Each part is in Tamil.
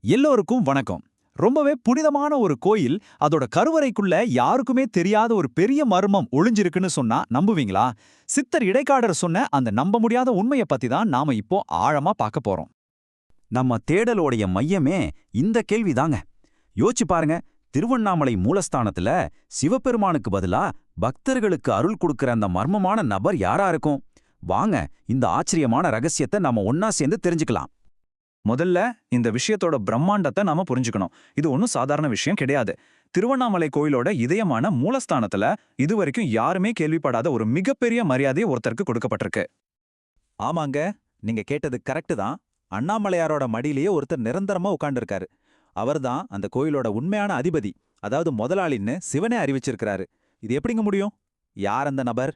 எல்லோருக்கும் வணக்கம். ரொம்பவே புனிதமான ஒரு கோயில், அதோட கருவறைக்குள்ள யாருக்குமே தெரியாத ஒரு பெரிய மர்மம் ஒளிஞ்சிருக்குன்னு சொன்னா நம்புவீங்களா? சித்தர் இடைக்காடர் சொன்ன அந்த நம்ப முடியாத உண்மைய பத்தி தான் நாம இப்போ ஆழமா பார்க்க போறோம். நம்ம தேடலோடைய மையமே இந்த கேள்விதாங்க. யோசிச்சு பாருங்க, திருவண்ணாமலை மூலஸ்தானத்துல சிவபெருமானுக்கு பதிலா பக்தர்களுக்கு அருள் கொடுக்கிற அந்த மர்மமான நபர் யாரா இருக்கும்? வாங்க, இந்த ஆச்சரியமான ரகசியத்தை நாம ஒன்னா சேர்ந்து தெரிஞ்சுக்கலாம். முதல்ல இந்த விஷயத்தோட பிரம்மாண்டத்தை நாம புரிஞ்சுக்கணும். இது ஒன்றும் சாதாரண விஷயம் கிடையாது. திருவண்ணாமலை கோயிலோட இதயமான மூலஸ்தானத்துல இதுவரைக்கும் யாருமே கேள்விப்படாத ஒரு மிகப்பெரிய மரியாதை ஒருத்தருக்கு கொடுக்கப்பட்டிருக்கு. ஆமாங்க, நீங்க கேட்டது கரெக்டு தான். அண்ணாமலையாரோட மடியிலேயே ஒருத்தர் நிரந்தரமா உட்கார்ந்துருக்காரு. அவர்தான் அந்த கோயிலோட உண்மையான அதிபதி, அதாவது முதலாளின்னு சிவனே அறிவிச்சிருக்கிறாரு. இது எப்படிங்க முடியும்? யார் அந்த நபர்?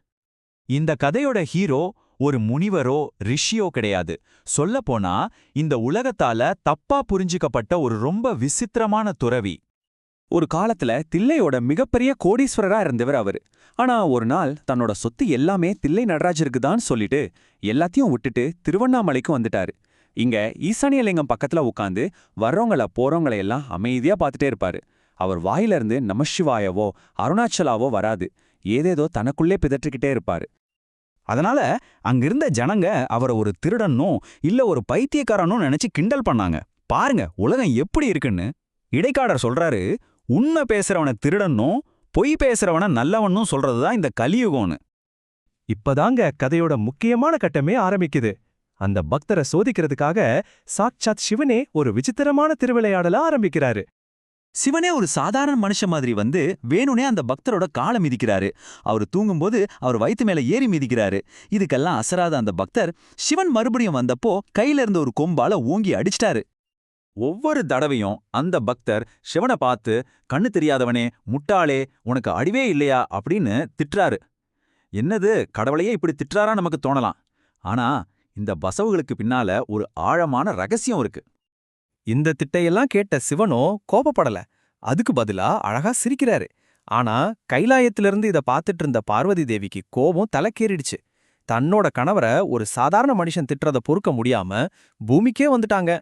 இந்த கதையோட ஹீரோ ஒரு முனிவரோ ரிஷியோ கிடையாது. சொல்லப்போனா இந்த உலகத்தால தப்பா புரிஞ்சுக்கப்பட்ட ஒரு ரொம்ப விசித்திரமான துறவி. ஒரு காலத்துல தில்லையோட மிகப்பெரிய கோடீஸ்வரரா இருந்தவர் அவரு. ஆனா ஒரு நாள் தன்னோட சொத்து எல்லாமே தில்லை நடராஜருக்கு தான் சொல்லிட்டு எல்லாத்தையும் விட்டுட்டு திருவண்ணாமலைக்கு வந்துட்டாரு. இங்க ஈசானியலிங்கம் பக்கத்துல உட்காந்து வர்றவங்கள போறவங்கள எல்லாம் அமைதியா பார்த்துட்டே இருப்பாரு. அவர் வாயிலிருந்து நமசிவாயவோ அருணாச்சலாவோ வராது. ஏதேதோ தனக்குள்ளே பிதற்றிக்கிட்டே இருப்பாரு. அதனால அங்கிருந்த ஜனங்க அவரை ஒரு திருடனும் இல்ல ஒரு பைத்தியக்காரனும் நினைச்சு கிண்டல் பண்ணாங்க. பாருங்க உலகம் எப்படி இருக்குன்னு. இடைக்காடர் சொல்றாரு, உண்மை பேசுறவன திருடனும் பொய் பேசுறவன நல்லவனும் சொல்றதுதான் இந்த கலியுகம்னு. இப்பதாங்க கதையோட முக்கியமான கட்டமே ஆரம்பிக்குது. அந்த பக்தரை சோதிக்கிறதுக்காக சாட்சாத் சிவனே ஒரு விசித்திரமான திருவிளையாடல ஆரம்பிக்கிறாரு. சிவனே ஒரு சாதாரண மனுஷன் மாதிரி வந்து வேணுனே அந்த பக்தரோட காலை மிதிக்கிறாரு. அவர் தூங்கும்போது அவர் வயித்து மேல ஏறி மிதிக்கிறாரு. இதுக்கெல்லாம் அசராத அந்த பக்தர் சிவன் மறுபடியும் வந்தப்போ கையில இருந்த ஒரு கொம்பால ஓங்கி அடிச்சிட்டாரு. ஒவ்வொரு தடவையும் அந்த பக்தர் சிவனை பார்த்து, கண்ணு தெரியாதவனே, முட்டாளே, உனக்கு அடிவே இல்லையா அப்படின்னு திட்டுறாரு. என்னது, கடவுளையே இப்படி திட்டுறாரா நமக்கு தோணலாம். ஆனா இந்த பசவுகளுக்கு பின்னால ஒரு ஆழமான ரகசியம் இருக்கு. இந்த திட்டையெல்லாம் கேட்ட சிவனோ கோபப்படல. அதுக்கு பதிலா அழகா சிரிக்கிறாரு. ஆனா கைலாயத்திலிருந்து இத பார்த்துட்டு இருந்த பார்வதி தேவிக்கு கோபம் தலைக்கேறிடுச்சு. தன்னோட கணவரை ஒரு சாதாரண மனுஷன் திட்டுறத பொறுக்க முடியாம பூமிக்கே வந்துட்டாங்க.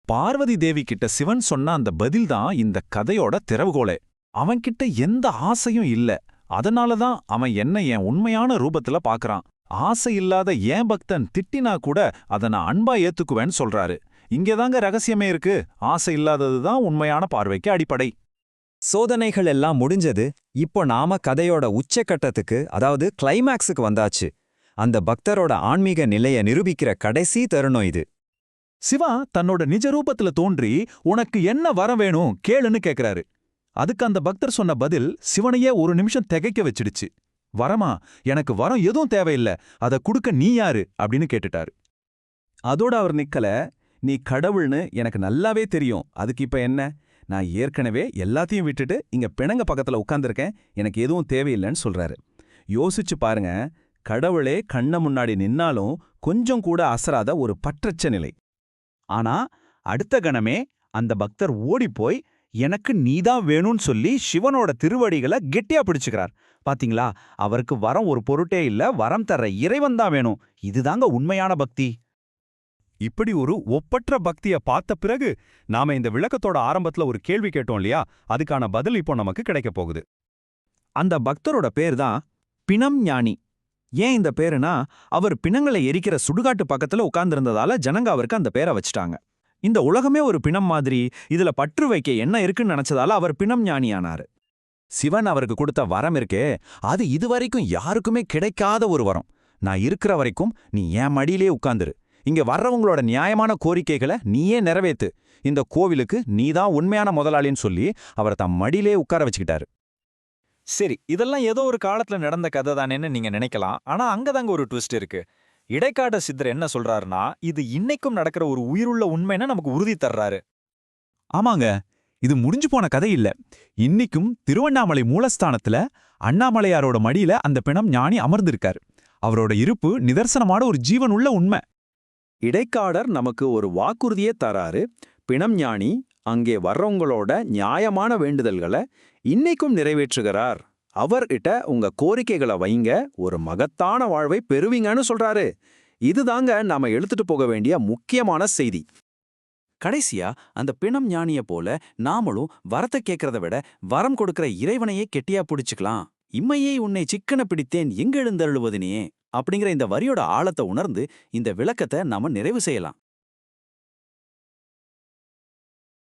பார்வதி தேவி கிட்ட சிவன் சொன்ன அந்த பதில்தான் இந்த கதையோட திறவுகோலே. அவன்கிட்ட எந்த ஆசையும் இல்ல. அதனாலதான் அவன் என்ன என் உண்மையான ரூபத்துல பாக்குறான். ஆசை இல்லாத ஏன் பக்தன் திட்டினா கூட அதை நான் அன்பா ஏத்துக்குவேன்னு சொல்றாரு. இங்கேதாங்க ரகசியமே இருக்கு. ஆசை இல்லாததுதான் உண்மையான பார்வைக்கு அடிப்படை. சோதனைகள் எல்லாம் முடிஞ்சது. இப்போ நாம கதையோட உச்சக்கட்டத்துக்கு, அதாவது கிளைமேக்ஸுக்கு வந்தாச்சு. அந்த பக்தரோட ஆன்மீக நிலைய நிரூபிக்கிற கடைசி தருணம் இது. சிவா தன்னோட நிஜ ரூபத்துல தோன்றி உனக்கு என்ன வரம் வேணும் கேளுன்னு கேக்குறாரு. அதுக்கு அந்த பக்தர் சொன்ன பதில் சிவனையே ஒரு நிமிஷம் திகைக்க வச்சிடுச்சு. வரமா, எனக்கு வரம் எதுவும் தேவையில்லை, அதை கொடுக்க நீ யாரு அப்படின்னு கேட்டுட்டாரு. அதோட அவர் நிக்கல. நீ கடவுள்னு எனக்கு நல்லாவே தெரியும். அதுக்கு இப்ப என்ன? நான் ஏற்கனவே எல்லாத்தையும் விட்டுட்டு இங்க பிணங்க பக்கத்துல உட்கார்ந்திருக்கேன், எனக்கு எதுவும் தேவையில்லைன்னு சொல்றாரு. யோசிச்சு பாருங்க, கடவுளே கண்ண முன்னாடி நின்னாலும் கொஞ்சம் கூட அசராத ஒரு பற்றச்ச நிலை. ஆனா அடுத்த கணமே அந்த பக்தர் ஓடிப்போய் எனக்கு நீதான் வேணும்னு சொல்லி சிவனோட திருவடிகளை கெட்டியா பிடிச்சுக்கிறார். பாத்தீங்களா, அவருக்கு வரம் ஒரு பொருட்டே இல்ல, வரம் தர்ற இறைவன் தான் வேணும். இதுதாங்க உண்மையான பக்தி. இப்படி ஒரு ஒப்பற்ற பக்திய பார்த்த பிறகு நாம இந்த விளக்கத்தோட ஆரம்பத்துல ஒரு கேள்வி கேட்டோம் இல்லையா? அதுக்கான பதில் இப்போ நமக்கு கிடைக்க போகுது. அந்த பக்தரோட பேர் தான் பிணம் ஞானி. ஏன் இந்த பேருனா, அவர் பிணங்களை எரிக்கிற சுடுகாட்டு பக்கத்துல உட்கார்ந்திருந்ததால ஜனங்க அவருக்கு அந்த பேரை வச்சுட்டாங்க. இந்த உலகமே ஒரு பிணம் மாதிரி, இதுல பற்று வைக்க என்ன இருக்குன்னு நினைச்சதால அவர் பிணம் ஞானியானாரு. சிவன் அவருக்கு கொடுத்த வரம் இருக்கே, அது இதுவரைக்கும் யாருக்குமே கிடைக்காத ஒரு வரம். நான் இருக்கிற வரைக்கும் நீ என் மடியிலே உட்கார்ந்துரு. இங்க வர்றவங்களோட நியாயமான கோரிக்கைகளை நீயே நிறைவேத்து. இந்த கோவிலுக்கு நீதான் உண்மையான முதலாளின்னு சொல்லி அவர் தம் மடியிலே உட்கார வச்சுக்கிட்டாரு. சரி, இதெல்லாம் ஏதோ ஒரு காலத்துல நடந்த கதை தானேன்னு நீங்க நினைக்கலாம். ஆனா அங்கதாங்க ஒரு ட்விஸ்ட் இருக்கு. இடைக்காட சித்தர் என்ன சொல்றாருன்னா, இது இன்னைக்கும் நடக்கிற ஒரு உயிருள்ள உண்மைன்னு நமக்கு உறுதி தர்றாரு. ஆமாங்க, இது முடிஞ்சு போன கதை இல்ல. இன்னிக்கும் திருவண்ணாமலை மூலஸ்தானத்துல அண்ணாமலையாரோட மடியில அந்த பிணம் ஞானி அமர்ந்திருக்காரு. அவரோட இருப்பு நிதர்சனமான ஒரு ஜீவன் உள்ள உண்மை. இடைக்காடர் நமக்கு ஒரு வாக்குறுதியே தராரு. பிணம் ஞானி அங்கே வர்றவங்களோட நியாயமான வேண்டுதல்களை இன்னைக்கும் நிறைவேற்றுகிறார். அவர்கிட்ட உங்க கோரிக்கைகளை வைங்க, ஒரு மகத்தான வாழ்வை பெறுவீங்கன்னு சொல்றாரு. இதுதாங்க நாம எடுத்துட்டு போக வேண்டிய முக்கியமான செய்தி. கடைசியா அந்த பிணம் ஞானிய போல நாமளும் வரத்தை கேட்கறத விட வரம் கொடுக்கிற இறைவனையே கெட்டியா பிடிச்சுக்கலாம். இம்மையே உன்னை சிக்கன பிடித்தேன் எங்கெழுந்தருளுவது நீ அப்படிங்கிற இந்த வரியோட ஆழத்தை உணர்ந்து இந்த விளக்கத்தை நாம நிறைவு செய்யலாம்.